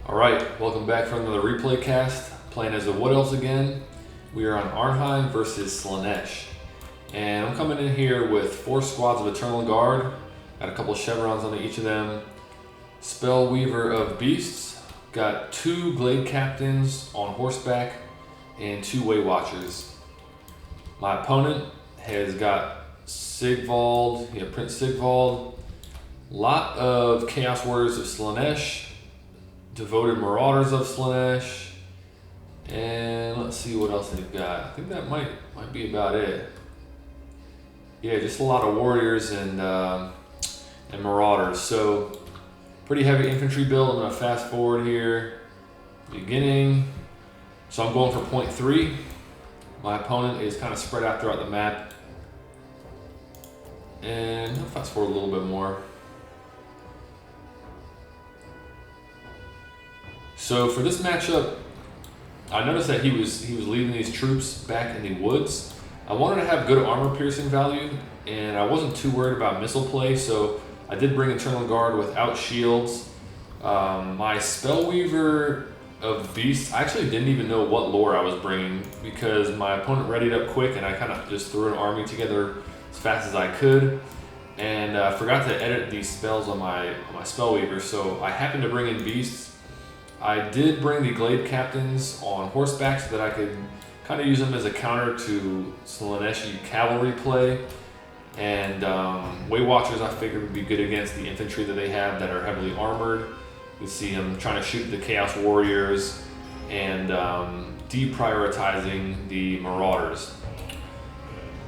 Alright, welcome back from another replay cast, playing as the Wood Elves again. We are on Arnheim versus Slaanesh. And I'm coming in here with 4 squads of Eternal Guard. Got a couple chevrons on each of them. Spellweaver of Beasts. Got 2 Glade Captains on horseback and 2 Way Watchers. My opponent has got Sigvald, Prince Sigvald. Lot of Chaos Warriors of Slaanesh. Devoted Marauders of Slaanesh, and let's see what else they've got. I think that might be about it. Yeah, just a lot of warriors and marauders. So pretty heavy infantry build. I'm gonna fast forward here. Beginning. So I'm going for point 3. My opponent is kind of spread out throughout the map, and I'll fast forward a little bit more. So for this matchup, I noticed that he was leaving these troops back in the woods. I wanted to have good armor piercing value, and I wasn't too worried about missile play, so I did bring Eternal Guard without shields. My Spellweaver of Beasts, I actually didn't even know what lore I was bringing because my opponent readied up quick, and I kind of just threw an army together as fast as I could. And I forgot to edit these spells on my Spellweaver, so I happened to bring in Beasts. I did bring the Glade Captains on horseback so that I could kind of use them as a counter to Slaaneshi cavalry play. And Way Watchers I figured would be good against the infantry that they have that are heavily armored. You see them trying to shoot the Chaos Warriors and deprioritizing the Marauders.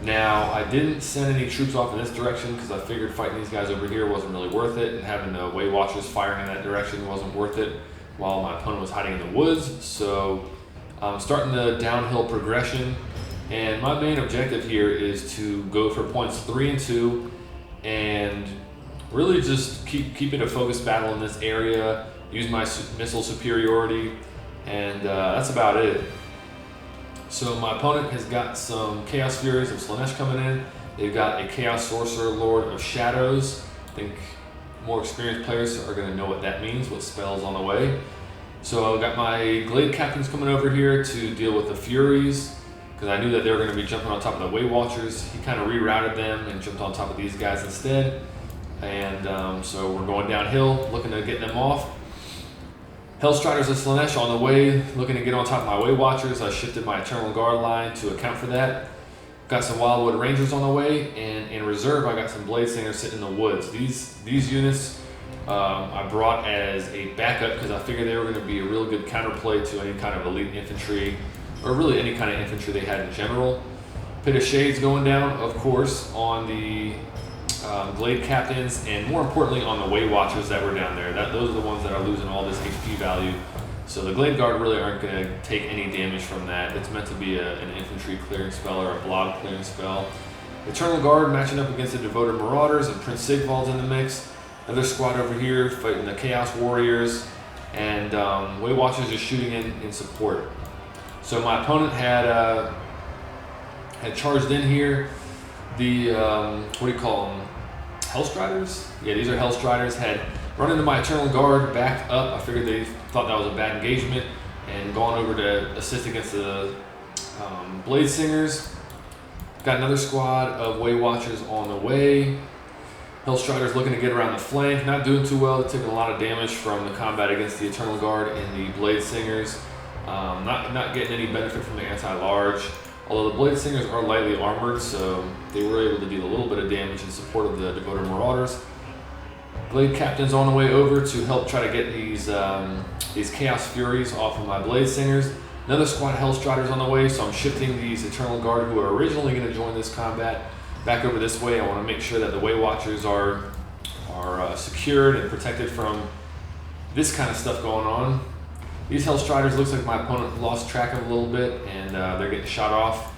Now, I didn't send any troops off in this direction because I figured fighting these guys over here wasn't really worth it, and having the Way Watchers firing in that direction wasn't worth it while my opponent was hiding in the woods. So I'm starting the downhill progression, and my main objective here is to go for points 3 and 2 and really just keep it a focused battle in this area, use my missile superiority, and that's about it. So my opponent has got some Chaos Furies of Slaanesh coming in. They've got a Chaos Sorcerer Lord of Shadows. I think more experienced players are going to know what that means, what spells on the way. So I've got my Glade Captains coming over here to deal with the Furies, because I knew that they were going to be jumping on top of the Way Watchers. He kind of rerouted them and jumped on top of these guys instead. And so we're going downhill, looking to get them off. Hellstriders of Slaanesh on the way, looking to get on top of my Way Watchers. I shifted my Eternal Guard line to account for that. Got some Wildwood Rangers on the way, and in reserve I got some Blade Singers sitting in the woods. These units I brought as a backup because I figured they were going to be a real good counterplay to any kind of elite infantry, or really any kind of infantry they had in general. Pit of Shades going down, of course, on the Glade Captains, and more importantly on the Way Watchers that were down there. Those are the ones that are losing all this HP value. So the Glade Guard really aren't going to take any damage from that. It's meant to be an infantry clearing spell or a blob clearing spell. Eternal Guard matching up against the Devoted Marauders, and Prince Sigvald's in the mix. Another squad over here fighting the Chaos Warriors, and Way Watchers is shooting in support. So my opponent had charged in here the, what do you call them, Hellstriders? Yeah, these are Hellstriders. Had run into my Eternal Guard, backed up. I figured they thought that was a bad engagement, and gone over to assist against the Blade Singers. Got another squad of Way Watchers on the way. Hellstriders looking to get around the flank, not doing too well. They're taking a lot of damage from the combat against the Eternal Guard and the Blade Singers. Not getting any benefit from the anti-large. Although the Blade Singers are lightly armored, so they were able to deal a little bit of damage in support of the Devoted Marauders. Glade Captains on the way over to help try to get these Chaos Furies off of my Blade Singers. Another squad of Hellstriders on the way, so I'm shifting these Eternal Guard who are originally going to join this combat back over this way. I want to make sure that the Way Watchers are secured and protected from this kind of stuff going on. These Hellstriders, looks like my opponent lost track of a little bit, and they're getting shot off.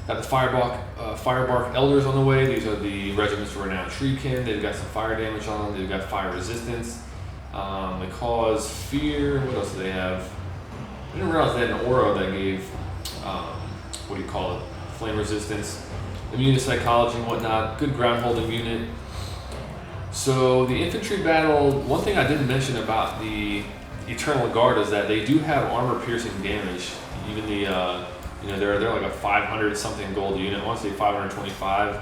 Got the Firebark Elders on the way. These are the regiments of Renowned Treekin. They've got some fire damage on them. They've got fire resistance. They cause fear. What else do they have? I didn't realize they had an aura that gave, what do you call it, flame resistance, immune to psychology and whatnot. Good ground holding unit. So the infantry battle, one thing I didn't mention about the Eternal Guard is that they do have armor piercing damage. Even the they're like a 500 something gold unit. I want to say 525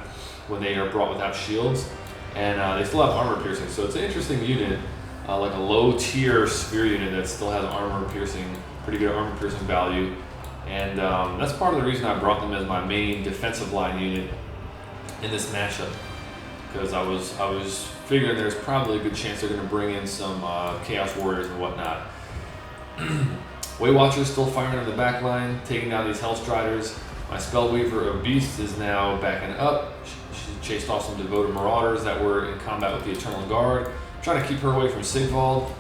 when they are brought without shields, and they still have armor piercing. So it's an interesting unit, like a low tier sphere unit that still has armor piercing, pretty good armor piercing value, and that's part of the reason I brought them as my main defensive line unit in this matchup, because I was figuring there's probably a good chance they're going to bring in some Chaos Warriors and whatnot. Way Watchers still firing in the back line, taking down these Hellstriders. My Spellweaver of Beasts is now backing up. She chased off some devoted Marauders that were in combat with the Eternal Guard. Trying to keep her away from Sigvald.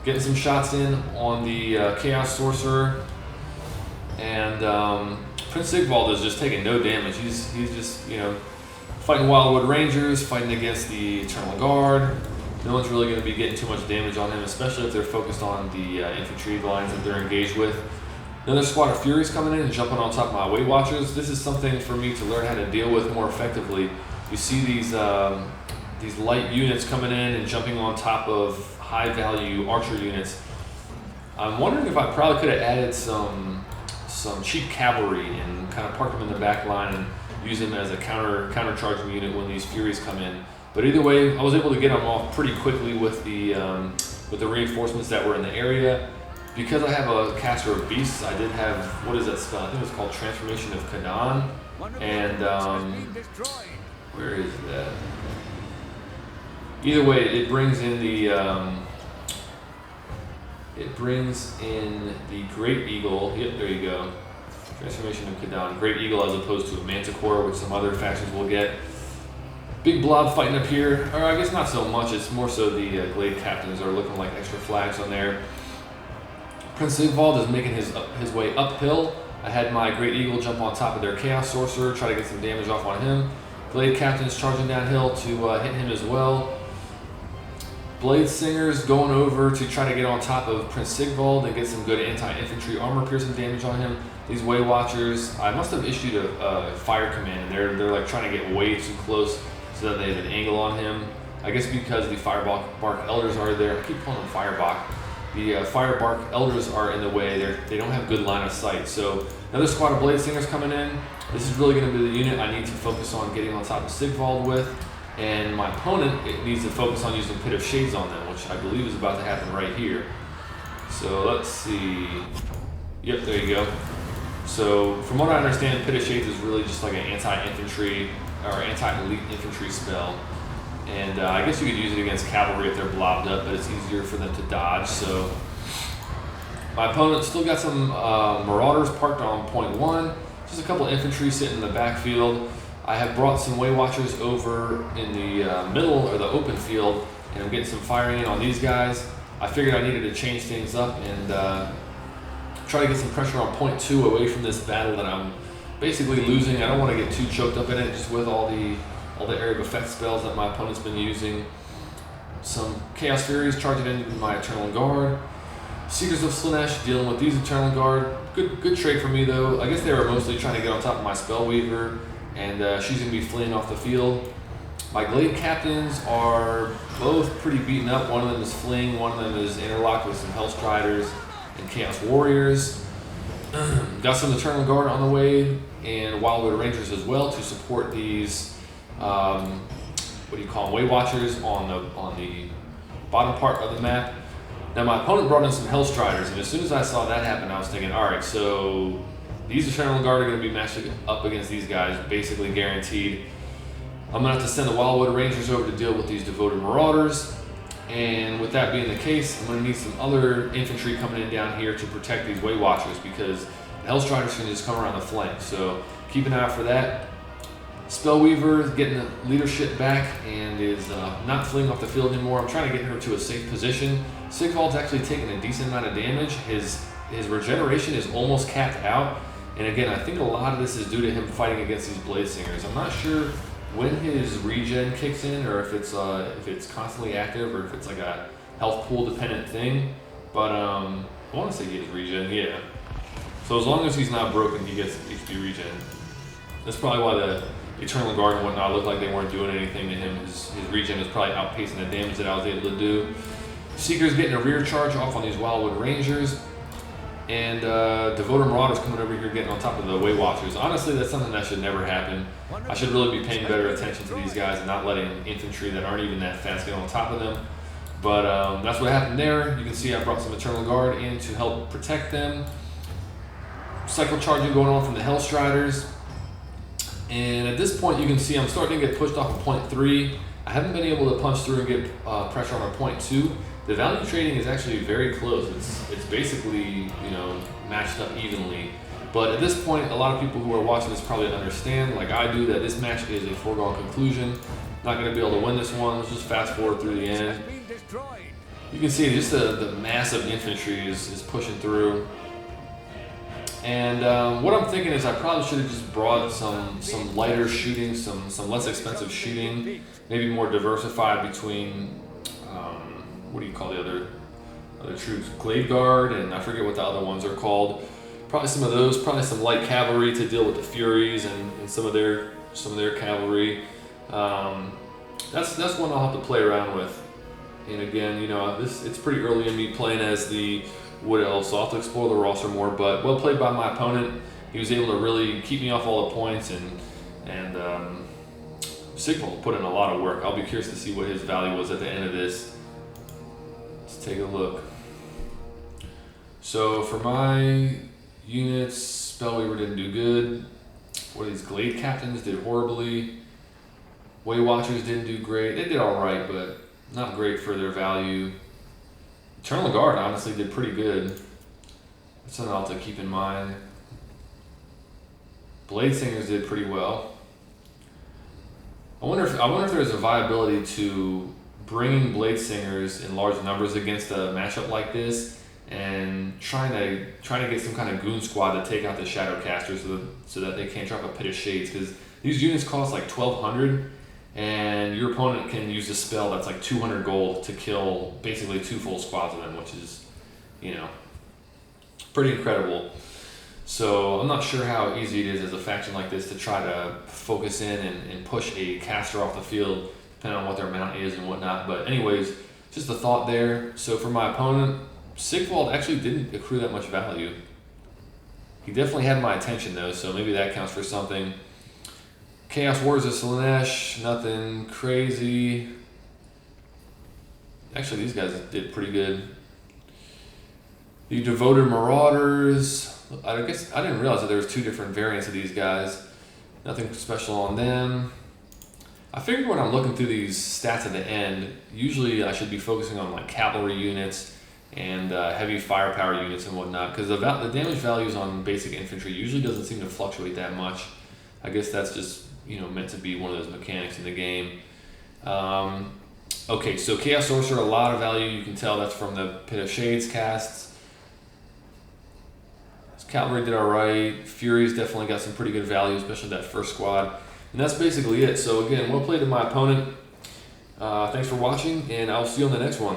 Getting some shots in on the Chaos Sorcerer. And Prince Sigvald is just taking no damage. He's just, fighting Wildwood Rangers, fighting against the Eternal Guard. No one's really going to be getting too much damage on him, especially if they're focused on the infantry lines that they're engaged with. Another squad of Furies coming in and jumping on top of my Weight Watchers. This is something for me to learn how to deal with more effectively. You see these light units coming in and jumping on top of high-value archer units. I'm wondering if I probably could have added some cheap cavalry and kind of park them in the back line and use them as a counter-charging unit when these Furies come in. But either way, I was able to get them off pretty quickly with the reinforcements that were in the area. Because I have a caster of beasts, I did have, what is that spell? I think it's called Transformation of Kanan. And where is that? Either way, it brings in the Great Eagle. Yep, there you go. Transformation of Kanan. Great Eagle as opposed to a Manticore, which some other factions will get. Big blob fighting up here, or I guess not so much, it's more so the Glade Captains are looking like extra flags on there. Prince Sigvald is making his way uphill. I had my Great Eagle jump on top of their Chaos Sorcerer, try to get some damage off on him. Glade Captains charging downhill to hit him as well. Blade Singers going over to try to get on top of Prince Sigvald and get some good anti-infantry armor piercing damage on him. These Way Watchers, I must have issued a fire command, and they're like trying to get way too close so that they have an angle on him. I guess because the Firebark Elders are there. I keep calling them Firebark. The Firebark Elders are in the way. They don't have good line of sight. So another squad of Blade Singers coming in. This is really going to be the unit I need to focus on getting on top of Sigvald with. And my opponent needs to focus on using Pit of Shades on them, which I believe is about to happen right here. So let's see. Yep, there you go. So from what I understand, Pit of Shades is really just like an anti-infantry or anti-elite infantry spell. And I guess you could use it against cavalry if they're blobbed up, but it's easier for them to dodge. So my opponent still got some Marauders parked on point 1. Just a couple infantry sitting in the backfield. I have brought some Way Watchers over in the middle or the open field, and I'm getting some firing in on these guys. I figured I needed to change things up and try to get some pressure on point 2 away from this battle that I'm basically losing. I don't want to get too choked up in it just with all the area of effect spells that my opponent's been using. Some Chaos Furies charging into my Eternal Guard. Seekers of Slaanesh dealing with these Eternal Guard. Good trade for me though. I guess they were mostly trying to get on top of my Spellweaver, and she's going to be fleeing off the field. My Glade Captains are both pretty beaten up. One of them is fleeing, one of them is interlocked with some Hellstriders and Chaos Warriors. Got some Eternal Guard on the way, and Wildwood Rangers as well to support these Way Watchers on the bottom part of the map. Now my opponent brought in some Hellstriders, and as soon as I saw that happen, I was thinking, alright, so these Eternal Guard are going to be matched up against these guys, basically guaranteed. I'm going to have to send the Wildwood Rangers over to deal with these devoted Marauders, and with that being the case, I'm going to need some other infantry coming in down here to protect these Way Watchers, because the Hellstriders can just come around the flank, so keep an eye out for that. Spellweaver is getting the leadership back and is not fleeing off the field anymore. I'm trying to get her to a safe position. Sigvald's actually taking a decent amount of damage. His regeneration is almost capped out. And again, I think a lot of this is due to him fighting against these Blade Singers. I'm not sure when his regen kicks in, or if it's constantly active, or if it's like a health pool dependent thing. But I want to say he gets regen, yeah. So as long as he's not broken, he gets HP regen. That's probably why the Eternal Guard and whatnot looked like they weren't doing anything to him. His regen is probably outpacing the damage that I was able to do. Seeker's getting a rear charge off on these Wildwood Rangers. And Devoted Marauders coming over here getting on top of the Way Watchers. Honestly, that's something that should never happen. I should really be paying better attention to these guys and not letting infantry that aren't even that fast get on top of them. But that's what happened there. You can see I brought some Eternal Guard in to help protect them. Cycle charging going on from the Hellstriders. And at this point, you can see I'm starting to get pushed off of point 3. I haven't been able to punch through and get pressure on our point 2. The value trading is actually very close. It's basically, matched up evenly. But at this point, a lot of people who are watching this probably understand, like I do, that this match is a foregone conclusion. Not going to be able to win this one. Let's just fast forward through the end. You can see just the massive infantry is pushing through. And what I'm thinking is I probably should have just brought some lighter shooting, some less expensive shooting, maybe more diversified between, what do you call the other troops? Glade Guard, and I forget what the other ones are called. Probably some of those, probably some light cavalry to deal with the Furies and some of their cavalry. That's one I'll have to play around with. And again, it's pretty early in me playing as the Wood Elves, so I'll have to explore the roster more. But well played by my opponent. He was able to really keep me off all the points, and Sigvald put in a lot of work. I'll be curious to see what his value was at the end of this. Let's take a look. So for my units, Spellweaver didn't do good. What are these? Glade Captains did horribly. Way Watchers didn't do great. They did alright, but not great for their value. Eternal Guard honestly did pretty good. That's something I'll have to keep in mind. Blade Singers did pretty well. I wonder if there's a viability to bringing Blade Singers in large numbers against a matchup like this, and trying to get some kind of goon squad to take out the Shadowcasters so that they can't drop a Pit of Shades, because these units cost like 1,200, and your opponent can use a spell that's like 200 gold to kill basically 2 full squads of them, which is, pretty incredible. So I'm not sure how easy it is as a faction like this to try to focus in and push a caster off the field, depending on what their mount is and whatnot. But anyways, just a thought there. So for my opponent, Sigvald actually didn't accrue that much value. He definitely had my attention though, so maybe that counts for something. Chaos Wars of Slaanesh, nothing crazy. Actually, these guys did pretty good. The Devoted Marauders, I guess I didn't realize that there was 2 different variants of these guys. Nothing special on them. I figured when I'm looking through these stats at the end, usually I should be focusing on like cavalry units and heavy firepower units and whatnot, because the damage values on basic infantry usually doesn't seem to fluctuate that much. I guess that's just meant to be one of those mechanics in the game. Okay, so Chaos Sorcerer, a lot of value. You can tell that's from the Pit of Shades casts. Cavalry did alright. Furies definitely got some pretty good value, especially that first squad. And that's basically it. So again, well played to my opponent. Thanks for watching, and I'll see you on the next one.